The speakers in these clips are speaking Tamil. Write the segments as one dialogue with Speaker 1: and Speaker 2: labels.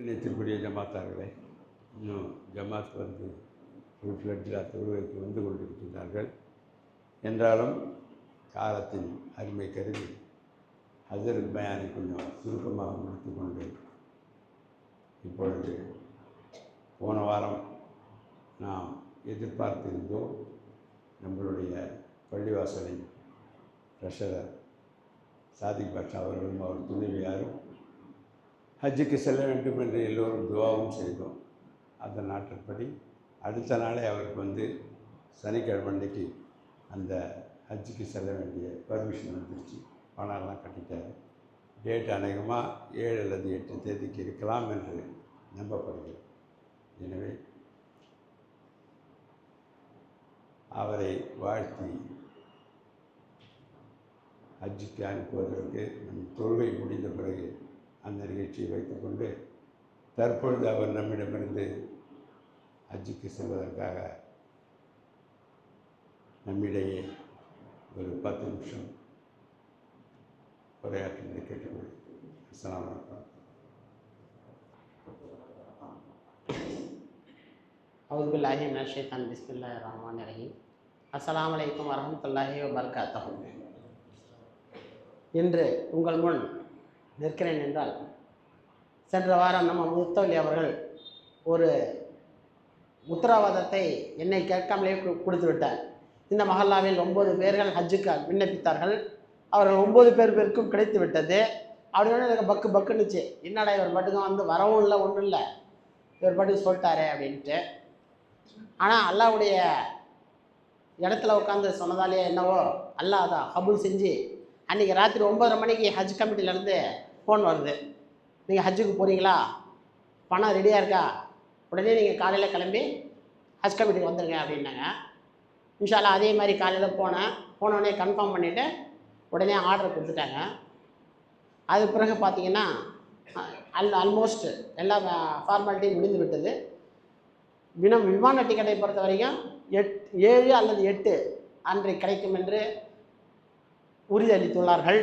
Speaker 1: நேற்றுக்குரிய ஜமாத்தார்களே, இன்னும் ஜமாத் வந்து ஃபுல் ஃப்ளட்ஜாக தொழுகைக்கு வந்து கொண்டிருக்கின்றார்கள். என்றாலும் காலத்தின் அருமை கருதி ஹஜ்ரத் பயானை கொஞ்சம் சுருக்கமாக முடித்து கொண்டு இப்பொழுது போன வாரம் நாம் எதிர்பார்த்திருந்தோம் நம்மளுடைய பள்ளிவாசலின் ட்ரெஷரர் சாதிக் பாட்ஷா அவர்களும் அவர் துணைவியாரும் ஹஜ்ஜுக்கு செல்ல வேண்டும் என்று எல்லோரும் துவாவும் செய்தோம். அந்த நாட்டின்படி அடுத்த நாளே அவருக்கு வந்து சனிக்கிழமைக்கு அந்த ஹஜ்ஜுக்கு செல்ல வேண்டிய பர்மிஷன் வந்துருச்சு. பணம்லாம் கட்டிட்டார். டேட் அநேகமாக 7 அல்லது 8 தேதிக்கு இருக்கலாம் என்று நம்பப்படுகிறது. எனவே அவரை வாழ்த்தி ஹஜ்ஜுக்கு அனுப்புவதற்கு நம் தொழுகை முடிந்த பிறகு அந்த நிகழ்ச்சியை வைத்துக்கொண்டு தற்பொழுது அவர் நம்மிடமிருந்து ஹஜ்ஜுக்கு செல்வதற்காக நம்மிடையே ஒரு 10 நிமிஷம் உரையாற்றுவதை கேட்டுக்கொள்கிறேன். அஸ்ஸலாமு அலைக்கும்.
Speaker 2: அவுது பில்லாஹி மினஷ் ஷைத்தானிர் ரஜீம். பிஸ்மில்லாஹிர் ரஹ்மானிர் ரஹீம். அஸ்ஸலாமு அலைக்கும் வரஹ்மத்துல்லாஹி வபரகாத்துஹு. இன்று உங்கள் முன் நிற்கிறேன் என்றால், சென்ற வாரம் நம்ம முத்தவலி அவர்கள் ஒரு உத்தரவாதத்தை என்னை கேட்காமலே கொடுத்து விட்டார். இந்த மஹல்லாவில் 9 பேர்கள் ஹஜ்ஜுக்கு விண்ணப்பித்தார்கள். அவர்கள் 9 பேருக்கும் கிடைத்து விட்டது. அப்படின்னு எனக்கு பக்கு பக்குன்னுச்சு. என்னடா இவர் பாட்டுக்கும் வந்து வரவும் இல்லை, ஒன்றும் இல்லை, இவர் பாட்டுக்கு சொல்லிட்டாரே அப்படின்ட்டு. ஆனால் அல்லாவுடைய இடத்துல உட்காந்து சொன்னதாலே என்னவோ அல்லாஹ் அதை கபூல் செஞ்சு அன்றைக்கி ராத்திரி 9:30 மணிக்கு ஹஜ் கமிட்டிலேருந்து ஃபோன் வருது. நீங்கள் ஹஜ்ஜுக்கு போகிறீங்களா, பணம் ரெடியாக இருக்கா, உடனே நீங்கள் காலையில் கிளம்பி ஹஜ் கமிட்டிக்கு வந்துடுங்க அப்படின்னாங்க. இன்ஷா அல்லாஹ் அதே மாதிரி காலையில் போனோடனே கன்ஃபார்ம் பண்ணிவிட்டு உடனே ஆர்டர் கொடுத்துட்டாங்க. அது பிறகு பார்த்திங்கன்னா ஆல்மோஸ்ட் எல்லா ஃபார்மாலிட்டியும் முடிந்து விட்டது. விமான டிக்கெட்டை பொறுத்த வரைக்கும் 7 அல்லது 8 அன்றைக்கு கிடைக்கும் என்று உறுதியளித்துள்ளார்கள்.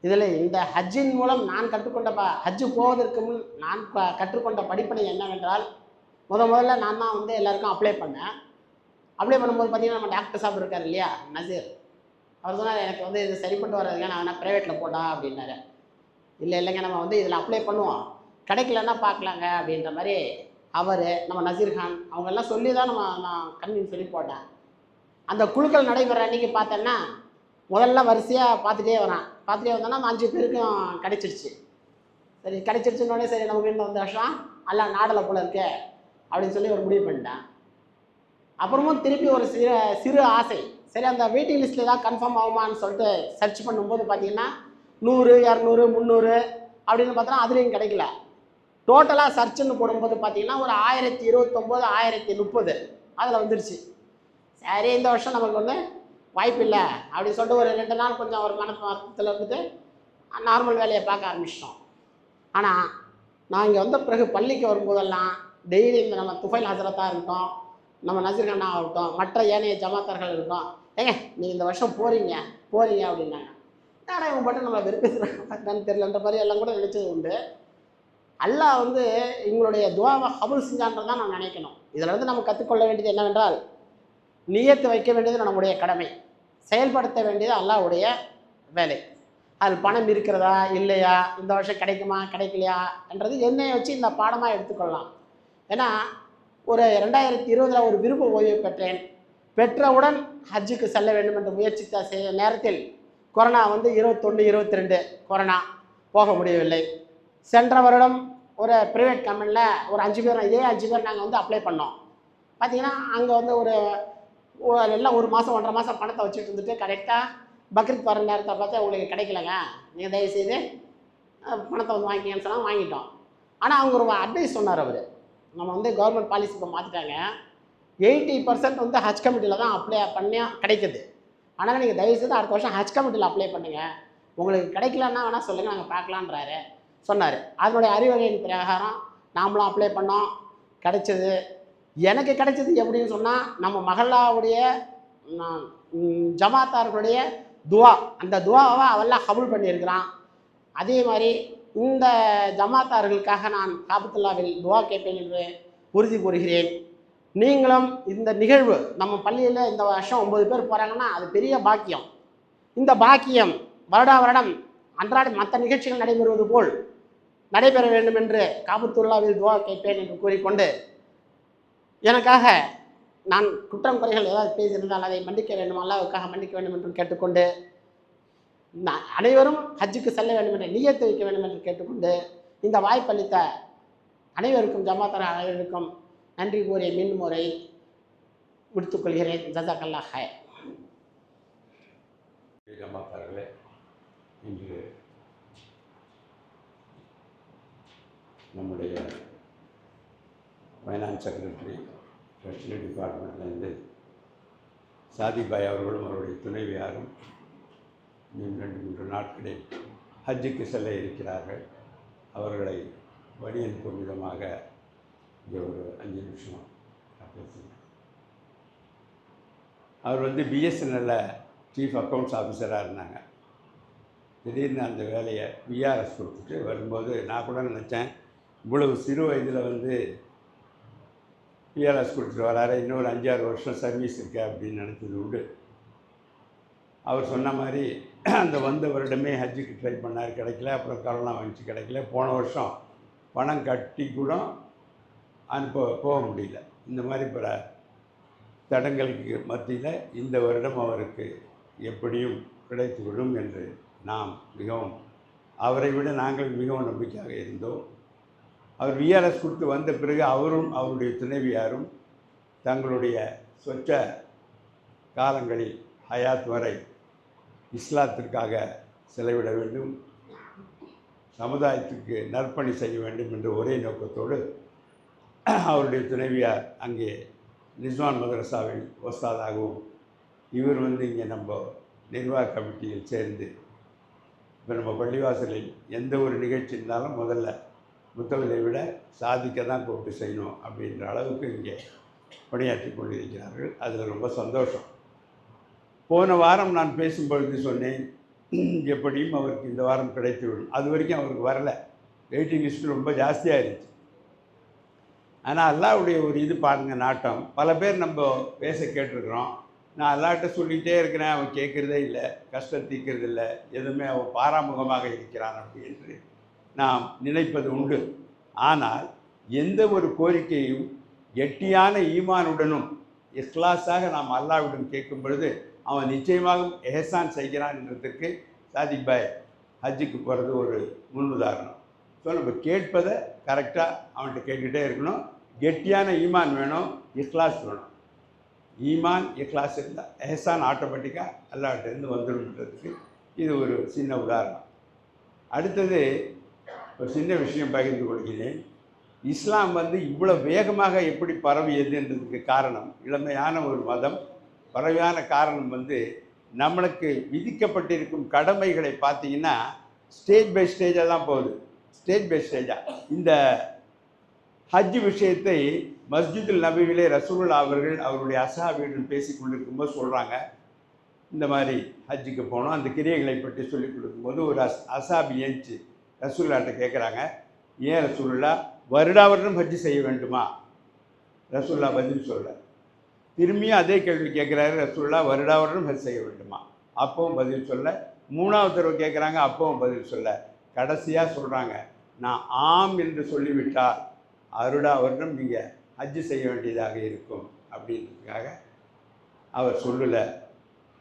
Speaker 2: இதில் இந்த ஹஜ்ஜின் மூலம் நான் கற்றுக்கொண்ட ஹஜ்ஜு போவதற்கு முன் நான் கற்றுக்கொண்ட படிப்பனை என்னவென்றால், முதல்ல நான் தான் வந்து எல்லாருக்கும் அப்ளை பண்ணேன். அப்ளை பண்ணும்போது பார்த்திங்கன்னா நம்ம டாக்டர் சாப்பிட்டு இருக்கார் இல்லையா, நசீர், அவர் சொன்னார் எனக்கு வந்து இது சரி பண்ணிட்டு வர்றதுங்க, நான் வேணால் ப்ரைவேட்டில் போட்டா அப்படின்னாரு. இல்லைங்க, நம்ம வந்து இதில் அப்ளை பண்ணுவோம், கிடைக்கலன்னா பார்க்கலாங்க அப்படின்ற மாதிரி அவர் நம்ம நசீர் கான் அவங்கெல்லாம் சொல்லி தான் நான் கன்வின்ஸ் சொல்லி போட்டேன். அந்த குழுக்கள் நடைபெற அன்றைக்கி பார்த்தேன்னா முதல்ல வரிசையாக பார்த்துட்டே வந்தோன்னா 5 பேருக்கும் கிடைச்சிருச்சு. சரி, கிடைச்சிருச்சுன்னொடனே சரி நமக்கு இன்னும் 1 வருஷம் அல்ல நாடலை போல இருக்கு அப்படின்னு சொல்லி ஒரு முடிவு பண்ணிட்டேன். அப்புறமும் திருப்பி ஒரு சிறு ஆசை, சரி அந்த வெயிட்டிங் லிஸ்ட்டில் தான் கன்ஃபார்ம் ஆகுமான்னு சொல்லிட்டு சர்ச் பண்ணும்போது பார்த்தீங்கன்னா 100, 200, 300 அப்படின்னு பார்த்தோன்னா அதுலேயும் கிடைக்கல. டோட்டலாக சர்ச்சுன்னு போடும்போது பார்த்தீங்கன்னா ஒரு 1029, 1030 அதில் வந்துருச்சு. சரி, இந்த வருஷம் நமக்கு வந்து வாய்ப்பு இல்லை அப்படின்னு சொல்லிட்டு ஒரு 2 நாள் கொஞ்சம் ஒரு மனத்தில் இருந்துட்டு நார்மல் வேலையை பார்க்க ஆரம்பிச்சிட்டோம். ஆனால் நான் இங்கே வந்த பிறகு பள்ளிக்கு வரும்போதெல்லாம் டெய்லி இந்த நம்ம துஃபைல் ஹசரத்தாக இருக்கட்டும், நம்ம நசீர் அண்ணா ஆகட்டும், மற்ற ஏனைய ஜமாத்தார்கள் இருக்கட்டும், ஏங்க நீங்கள் இந்த வருஷம் போகிறீங்க அப்படின்னாங்க. ஆனால் இவங்க மட்டும் நம்மளை வெறுப்பேசுகிறாங்கன்னு தெரியலன்ற மாதிரி எல்லாம் கூட நினச்சது உண்டு. அல்லாஹ் வந்து எங்களுடைய துவாவை கபூல் செஞ்சான்றதான் நான் நினைக்கணும். இதில் வந்து நம்ம கற்றுக்கொள்ள வேண்டியது என்னவென்றால், நியத்து வைக்க வேண்டியது நம்முடைய கடமை, செயல்படுத்த வேண்டியது அல்லாஹ்வுடைய வேலை. அதில் பணம் இருக்கிறதா இல்லையா, இந்த வருஷம் கிடைக்குமா கிடைக்கலையா என்றது என்னையை வச்சு இந்த பாடமாக எடுத்துக்கொள்ளலாம். ஏன்னா ஒரு 2020 ஒரு விருப்ப ஓய்வு பெற்றவுடன் ஹஜ்ஜுக்கு செல்ல வேண்டும் என்று முயற்சித்த நேரத்தில் கொரோனா வந்து 21, 22 கொரோனா போக முடியவில்லை. சென்ற வருடம் ஒரு ப்ரைவேட் கம்பெனியில் ஒரு 5 பேர், இதே 5 பேர் நாங்கள் வந்து அப்ளை பண்ணோம். பார்த்திங்கன்னா அங்கே வந்து எல்லாம் 1 மாதம் 1.5 மாதம் பணத்தை வச்சுட்டு இருந்துட்டு கரெக்டாக பக்ரீத் வர நேரத்தை பார்த்தா உங்களுக்கு கிடைக்கலங்க, நீங்கள் தயவுசெய்து பணத்தை வந்து வாங்கிக்கங்கன்னு சொன்னால் வாங்கிட்டோம். ஆனால் அவங்க ஒரு அட்வைஸ் சொன்னார் அவர், நம்ம வந்து கவர்மெண்ட் பாலிசி இப்போ மாற்றிட்டாங்க, 80% வந்து ஹஜ் கமிட்டியில் தான் அப்ளை பண்ணி கிடைக்குது. ஆனால் நீங்கள் தயவுசெய்து அடுத்த வருஷம் ஹஜ் கமிட்டியில் அப்ளை பண்ணுங்கள், உங்களுக்கு கிடைக்கலன்னா வேணால் சொல்லுங்கள், நாங்கள் பார்க்கலான்றாரு சொன்னார். அதனுடைய அறிவுரையின் பிரகாரம் நாமளும் அப்ளை பண்ணோம், கிடைச்சது. எனக்கு கிடைச்சது எப்படின்னு சொன்னால், நம்ம மஹல்லாவுடைய ஜமாத்தார்களுடைய துவா, அந்த துவாவை அவெல்லாம் கபூல் பண்ணியிருக்கிறான். அதே மாதிரி இந்த ஜமாத்தார்களுக்காக நான் காபத்துல்லாவில் துவா கேட்பேன் என்று உறுதி கூறுகிறேன். நீங்களும் இந்த நிகழ்வு நம்ம பள்ளியில் இந்த வருஷம் 9 பேர் போகிறாங்கன்னா அது பெரிய பாக்கியம். இந்த பாக்கியம் வருடா வருடம் அன்றாட மற்ற நிகழ்ச்சிகள் நடைபெறுவது போல் நடைபெற வேண்டும் என்று காபத்துல்லாவில் துவா கேட்பேன் என்று கூறிக்கொண்டு, எனக்காக நான் குற்றம் குறைகள் ஏதாவது பேசியிருந்தால் அதை மன்னிக்க வேண்டும், அல்லாஹ்வுக்காக மன்னிக்க வேண்டும் என்று கேட்டுக்கொண்டு, அனைவரும் ஹஜ்ஜுக்கு செல்ல வேண்டும் என்ற நியத்து வைக்க வேண்டும் என்று கேட்டுக்கொண்டு, இந்த வாய்ப்பளித்த அனைவருக்கும் ஜமாத்தார் அனைவருக்கும் நன்றி கூறிய மீண்டும் முறை முடித்துக்கொள்கிறேன். ஜஸாக்கல்லாஹ் ஹைர்.
Speaker 1: ஜமாத்தார்களே, இன்று நம்முடைய ஃபைனான்ஸ் செக்ரட்டரி ட்ரெஷரி டிபார்ட்மெண்ட்லேருந்து சாதிபாய் அவர்களும் அவருடைய துணைவியாரும் 2-3 நாட்களில் ஹஜ்ஜுக்கு செல்ல இருக்கிறார்கள். அவர்களை வழி அனுப்பும் விதமாக இங்கே ஒரு 5 நிமிஷம் பேசுகிறேன். அவர் பிஎஸ்என்எல்ல சீஃப் அக்கௌண்ட்ஸ் ஆஃபீஸராக இருந்தாங்க. திடீர்னு அந்த வேலையை விஆர்எஸ் கொடுத்துட்டு வரும்போது நான் கூட நினச்சேன், இவ்வளவு சிறு வயதில் விஆர்எஸ் கொடுத்துட்டு வராரு, இன்னொரு 5-6 வருஷம் சர்வீஸ் இருக்கு அப்படின்னு நினச்சது உண்டு. அவர் சொன்ன மாதிரி அந்த வந்த வருடமே ஹஜ்ஜுக்கு ட்ரை பண்ணார், கிடைக்கல. அப்புறம் கொரோனா வந்துச்சு, கிடைக்கல. போன வருஷம் பணம் கட்டி கூட போக முடியல. இந்த மாதிரி பல தடங்களுக்கு மத்தியில் இந்த வருடம் அவருக்கு எப்படியும் கிடைத்துவிடும் என்று நாம் மிகவும், அவரை விட நாங்கள் மிகவும் நம்பிக்கையாக இருந்தோம். அவர் விஆர்எஸ் கொடுத்து வந்த பிறகு அவரும் அவருடைய துணைவியாரும் தங்களுடைய சொச்ச காலங்களில் ஹயாத் வரை இஸ்லாத்திற்காக செலவிட வேண்டும், சமுதாயத்துக்கு நற்பணி செய்ய வேண்டும் என்ற ஒரே நோக்கத்தோடு அவருடைய துணைவியார் அங்கே நிஸ்வான் மதரசாவில் உஸ்தாதாகவும், இவர் இங்கே நம்ம நிர்வாக கமிட்டியில் சேர்ந்து, இப்போ நம்ம பள்ளிவாசலில் எந்த ஒரு நிகழ்ச்சி இருந்தாலும் முதல்ல புத்தகத்தை விட சாதிக்க தான் கூப்பிட்டு செய்யணும் அப்படின்ற அளவுக்கு இங்கே பணியாற்றி கொண்டிருக்கிறார்கள். அதில் ரொம்ப சந்தோஷம். போன வாரம் நான் பேசும்பொழுது சொன்னேன், எப்படியும் அவருக்கு இந்த வாரம் கிடைத்துவிடும். அது வரைக்கும் அவருக்கு வரலை, வெயிட்டிங் லிஸ்ட்டு ரொம்ப ஜாஸ்தியாக இருந்துச்சு. ஆனால் அல்லாஹ்வுடைய ஒரு இது பாருங்கள், நாட்டம். பல பேர் நம்ம பேச கேட்டிருக்கிறோம். நான் அல்லாஹ்கிட்ட சொல்லிகிட்டே இருக்கிறேன், அவன் கேட்குறதே இல்லை, கஷ்டம் தீர்க்கிறது இல்லை, எதுவுமே அவன் பாராமுகமாக இருக்கிறான் அப்படி என்று நாம் நினைப்பது உண்டு. ஆனால் எந்த ஒரு கோரிக்கையும் கெட்டியான ஈமானுடனும் இஸ்லாஸாக நாம் அல்லாஹ்விடம் கேட்கும் பொழுது அவன் நிச்சயமாக எஹசான் செய்கிறான் என்றதுக்கு சாதிக் பாய் ஹஜ்ஜுக்கு போகிறது ஒரு முன்னுதாரணம். ஸோ நம்ம கேட்பதை கரெக்டாக அவன்கிட்ட கேட்டுக்கிட்டே இருக்கணும். கெட்டியான ஈமான் வேணும், இக்லாஸ் வேணும். ஈமான் இக்லாஸ் இருந்தால் எஹசான் ஆட்டோமேட்டிக்காக அல்லாஹ்கிட்டேருந்து வந்துடும்ன்றதுக்கு இது ஒரு சின்ன உதாரணம். அடுத்தது ஒரு சின்ன விஷயம் பகிர்ந்து கொள்கிறேன். இஸ்லாம் இவ்வளோ வேகமாக எப்படி பரவியதுன்றதுக்கு காரணம், இளமையான ஒரு மதம் பரவியான காரணம் நம்மளுக்கு விதிக்கப்பட்டிருக்கும் கடமைகளை பார்த்தீங்கன்னா ஸ்டேஜ் பை ஸ்டேஜாக தான் போகுது. ஸ்டேஜ் பை ஸ்டேஜாக இந்த ஹஜ் விஷயத்தை மஸ்ஜிதுல் நபியிலே ரசூலுல்லாஹ் அவர்கள் அவருடைய அஸ்ஹாபியுடன் பேசி கொண்டிருக்கும்போது சொல்கிறாங்க, இந்த மாதிரி ஹஜ்ஜுக்கு போனோம். அந்த கிரியைகளை பற்றி சொல்லிக் கொடுக்கும்போது ஒரு அஸ்ஹாபி ஏஞ்சி ரசூலுல்லாஹ்ட்ட கேட்குறாங்க, ஏன் ரசூலுல்லாஹ் வருடா வருடம் ஹஜ்ஜு செய்ய வேண்டுமா? ரசூலுல்லாஹ் பதில் சொல்ல. திரும்பியும் அதே கேள்வி கேட்குறாரு, ரசூலுல்லாஹ் வருடா வருடம் ஹஜ் செய்ய வேண்டுமா? அப்பவும் பதில் சொல்ல. 3வது தடவை கேட்குறாங்க, அப்பவும் பதில் சொல்ல. கடைசியாக சொல்கிறாங்க, நான் ஆம் என்று சொல்லிவிட்டால் வருடா வருடம் நீங்கள் ஹஜ்ஜு செய்ய வேண்டியதாக இருக்கும் அப்படின்றதுக்காக அவர் சொல்லலை,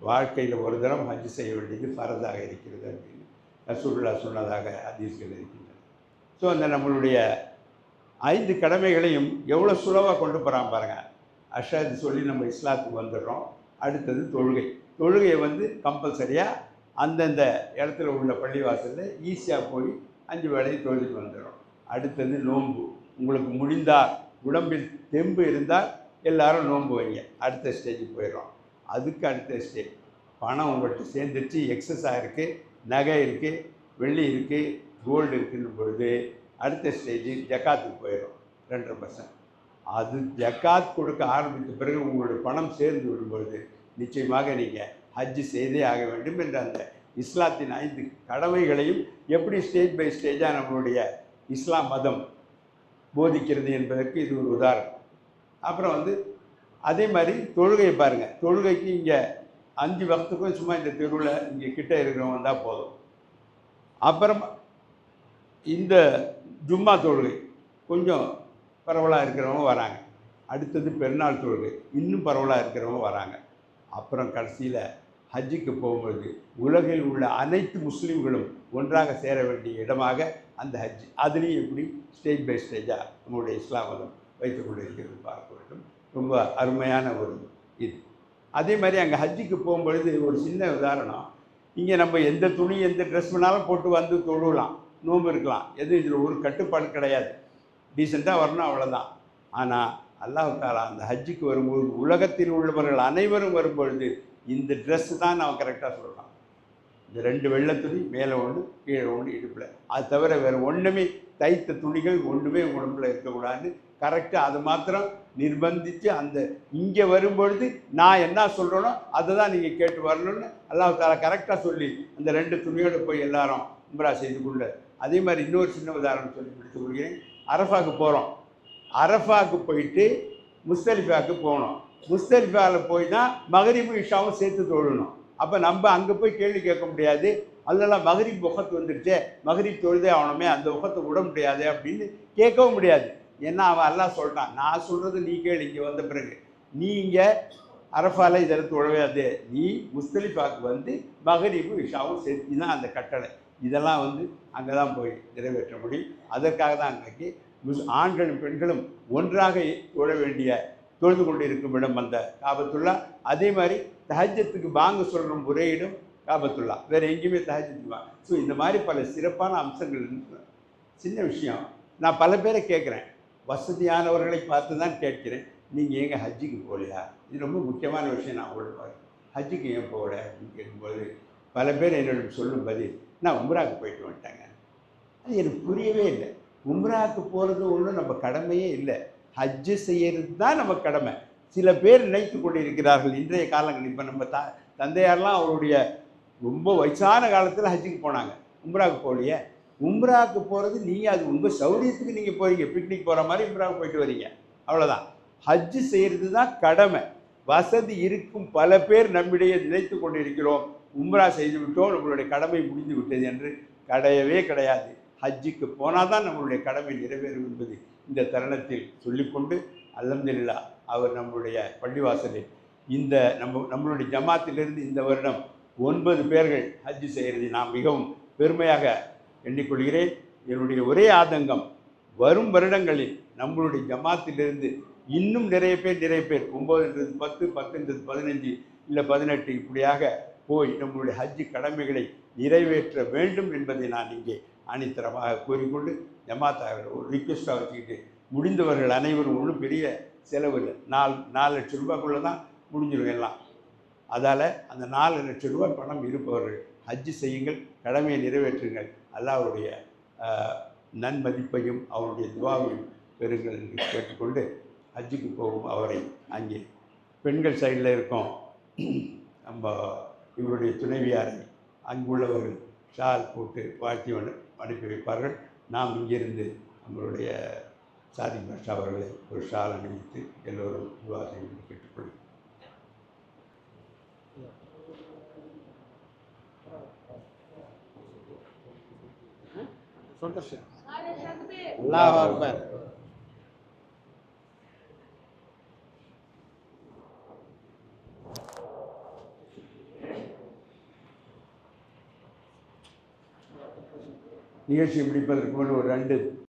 Speaker 1: வாழ்க்கையில் ஒரு தரம் ஹஜ்ஜு செய்ய வேண்டியது ஃபரதாக இருக்கிறது அப்படின்னு ரசூலுல்லாஹ் சொன்னதாக ஹதீஸ்கள் இருக்கின்றன. ஸோ அந்த நம்மளுடைய 5 கடமைகளையும் எவ்வளோ சுலவாக கொண்டு போகிறான் பாருங்கள். அஷாது சொல்லி நம்ம இஸ்லாத்துக்கு வந்துடுறோம். அடுத்தது தொழுகை. தொழுகையை கம்பல்சரியாக அந்தந்த இடத்துல உள்ள பள்ளிவாசலில் ஈஸியாக போய் 5 வேளையும் தொழுதுட்டு வந்துடுறோம். அடுத்தது நோன்பு. உங்களுக்கு முடிந்தால், உடம்பில் தெம்பு இருந்தால் எல்லாரும் நோன்பு வைங்க. அடுத்த ஸ்டேஜுக்கு போயிடுறோம். அதுக்கு அடுத்த ஸ்டேஜ், பணம் உங்கள்கிட்ட சேர்ந்துருச்சு, எக்ஸஸாக இருக்குது, நகை இருக்குது, வெள்ளி இருக்குது, கோல்டு இருக்குன்னு பொழுது அடுத்த ஸ்டேஜ் ஜக்காத்துக்கு போயிடும் 2.5%. அது ஜக்காத் கொடுக்க ஆரம்பித்த பிறகு உங்களுடைய பணம் சேர்ந்து விடும்பொழுது நிச்சயமாக நீங்கள் ஹஜ்ஜு செய்தே ஆக வேண்டும் என்ற அந்த இஸ்லாத்தின் 5 கடமைகளையும் எப்படி ஸ்டேஜ் பை ஸ்டேஜாக நம்மளுடைய இஸ்லாம் மதம் போதிக்கிறது என்பதற்கு இது ஒரு உதாரணம். அப்புறம் வந்து அதே மாதிரி தொழுகையை பாருங்கள். தொழுகைக்கு இங்கே 5 வக்துக்கும் சும்மா இந்த தெருவில் இங்கே கிட்ட இருக்கிறவங்க வந்தால் போதும். அப்புறம் இந்த ஜும்மா தொழுகை கொஞ்சம் பரவலாக இருக்கிறவங்க வராங்க. அடுத்தது பெருநாள் தொழுகை இன்னும் பரவலாக இருக்கிறவங்க வராங்க. அப்புறம் கடைசியில் ஹஜ்ஜுக்கு போகும்பொழுது உலகில் உள்ள அனைத்து முஸ்லீம்களும் ஒன்றாக சேர வேண்டிய இடமாக அந்த ஹஜ், அதுலேயும் எப்படி ஸ்டேஜ் பை ஸ்டேஜாக நம்முடைய இஸ்லாம் மதம் வைத்துக் கொண்டு இருக்கிறது பார்க்க வேண்டும். ரொம்ப அருமையான ஒரு இது. அதே மாதிரி அங்கே ஹஜ்ஜுக்கு போகும்பொழுது ஒரு சின்ன உதாரணம், இங்கே நம்ம எந்த துணி எந்த ட்ரெஸ் வேணாலும் போட்டு வந்து தொழுலாம், நோம்பு இருக்கலாம், எதுவும் இதில் ஒரு கட்டுப்பாடு கிடையாது, டீசெண்டாக வரணும், அவ்வளோதான். ஆனால் அல்லாஹ் தஆலா அந்த ஹஜ்ஜுக்கு வரும்போது உலகத்தில் உள்ளவர்கள் அனைவரும் வரும்பொழுது இந்த ட்ரெஸ்ஸு தான் நான் கரெக்டாக சொல்கிறான். இந்த 2 வெள்ளை துணி மேலே ஒன்று கீழே ஒன்று இடுப்பில், அது தவிர வேறு ஒன்றுமே தைத்த துணிகள் ஒன்றுமே உடம்புல இருக்கக்கூடாதுன்னு கரெக்டாக அதை மாத்திரம் நிர்பந்தித்து அந்த இங்கே வரும்பொழுது நான் என்ன சொல்கிறேனோ அதை தான் நீங்கள் கேட்டு வரணும்னு அல்லாஹ் தஆலா கரெக்டாக சொல்லி அந்த 2 துணியோடு போய் எல்லாரும் உம்ரா செய்து கொண்டு. அதே மாதிரி இன்னொரு சின்ன உதாரணம் சொல்லி முடித்துக் கொள்கிறேன். அரஃபாவுக்கு போகிறோம். அரஃபாவுக்கு போயிட்டு முஸ்தலிஃபாவுக்கு போகணும். முஸ்தலிஃபாவில் போய் தான் மகரிபு இஷாவும் சேர்த்து தொழணும். அப்போ நம்ம அங்கே போய் கேள்வி கேட்க முடியாது, அதெல்லாம் மகரிப் முகத்து வந்துருச்சே, மகரிப் தொழுதே ஆகணுமே, அந்த முகத்தை விட முடியாது அப்படின்னு கேட்கவும் முடியாது. ஏன்னா அவன் எல்லாம் சொல்லிட்டான், நான் சொல்கிறது நீ கேளு. இங்கே வந்த பிறகு நீ இங்கே அரஃபாவில் இதெல்லாம் தொழவே, நீ முஸ்தலிஃபாவுக்கு வந்து மகரிபு இஷாவும் சேர்த்து தான் அந்த கட்டளை. இதெல்லாம் வந்து அங்கே தான் போய் நிறைவேற்ற முடியும். அதற்காக தான் அன்றைக்கி ஆண்களும் பெண்களும் ஒன்றாக தொழ வேண்டிய தொழுது கொண்டு இருக்கும் இடம் அந்த காபத்துல்லா. அதே மாதிரி தஹஜ்ஜத்துக்கு பாங்கு சொல்கிற ஒரே இடம் காபத்துல்லா, வேறு எங்கேயுமே தஹஜ்ஜத்துக்கு வாங்க. ஸோ இந்த மாதிரி பல சிறப்பான அம்சங்கள் இருக்கு. சின்ன விஷயம், நான் பல பேரை கேட்குறேன், வசதியானவர்களை பார்த்து தான் கேட்கிறேன், நீங்கள் எங்கே ஹஜ்ஜுக்கு போகலையா? இது ரொம்ப முக்கியமான விஷயம். நான் உங்களுக்கு ஹஜ்ஜுக்கு ஏன் போகல அப்படின்னு கேட்கும்போது பல பேர் என்னோட சொல்லும் பதில், நான் உம்ராவுக்கு போயிட்டு வந்துட்டேங்க. அது எனக்கு புரியவே இல்லை. உம்ராவுக்கு போகிறது ஒன்றும் நம்ம கடமையே இல்லை, ஹஜ்ஜு செய்கிறது தான் நம்ம கடமை. சில பேர் நினைத்து கொண்டு இருக்கிறார்கள் இன்றைய காலங்கள். இப்போ நம்ம தந்தையாரெலாம் அவருடைய ரொம்ப வயசான காலத்தில் ஹஜ்ஜுக்கு போனாங்க, உம்ராவுக்கு போகலையே. உம்ராவுக்கு போகிறது நீங்கள் அது உங்கள் சௌரியத்துக்கு நீங்கள் போகிறீங்க, பிக்னிக் போகிற மாதிரி உம்ராவுக்கு போயிட்டு வரீங்க, அவ்வளோதான். ஹஜ்ஜு செய்கிறது தான் கடமை. வசதி இருக்கும் பல பேர் நம்மிடையே நினைத்து கொண்டு இருக்கிறோம், உம்ரா செய்து விட்டோம், நம்மளுடைய கடமை முடிந்து விட்டது என்று. கிடையவே கிடையாது. ஹஜ்ஜுக்கு போனால் தான் நம்மளுடைய கடமை நிறைவேறும் என்பது இந்த தருணத்தில் சொல்லிக்கொண்டு, அல்ஹம்துலில்லாஹ் அவர் நம்மளுடைய பள்ளிவாசலில் இந்த நம்மளுடைய ஜமாத்திலிருந்து இந்த வருடம் 9 பேர்கள் ஹஜ்ஜு செய்கிறதை நான் மிகவும் பெருமையாக எண்ணிக்கொள்கிறேன். என்னுடைய ஒரே ஆதங்கம், வரும் வருடங்களில் நம்மளுடைய ஜமாத்திலிருந்து இன்னும் நிறைய பேர் 9ன்றது 10, 10ன்றது 15, இல்லை 18 இப்படியாக போய் நம்மளுடைய ஹஜ்ஜு கடமைகளை நிறைவேற்ற வேண்டும் என்பதை நான் இங்கே ஆணித்தரமாக கூறிக்கொண்டு, ஜமாத்தார்கள் ஒரு ரிக்வெஸ்ட்டாக வச்சுக்கிட்டு, முடிந்தவர்கள் அனைவரும் ஒன்றும் பெரிய செலவு இல்லை, 4 லட்சம் ரூபாய்க்குள்ளே தான் முடிஞ்சிடும் எல்லாம். அதால் அந்த 4 லட்சம் ரூபாய் பணம் இருப்பவர்கள் ஹஜ்ஜு செய்யுங்கள், கடமையை நிறைவேற்றுங்கள், அல்லாஹ்வுடைய நன்மதிப்பையும் அவருடைய துவாவையும் பெறுங்கள் என்று கேட்டுக்கொண்டு, ஹஜ்ஜுக்கு போகும் அவரை அங்கே பெண்கள் சைடில் இருக்கோம் நம்ம இவருடைய துணைவியாரை அங்குள்ளவர்கள் ஷால் போட்டு வாழ்த்தி அனுப்பி வைப்பார்கள். நாம் இங்கிருந்து நம்மளுடைய சாதிக் பாஷா அவர்களை ஒரு ஷால் அணிவித்து எல்லோரும் துவா செய்து கேட்டுக்கொள்ளும். அல்லாஹ் அக்பர். நிகழ்ச்சி முடிப்பதற்கு முன் ஒரு 2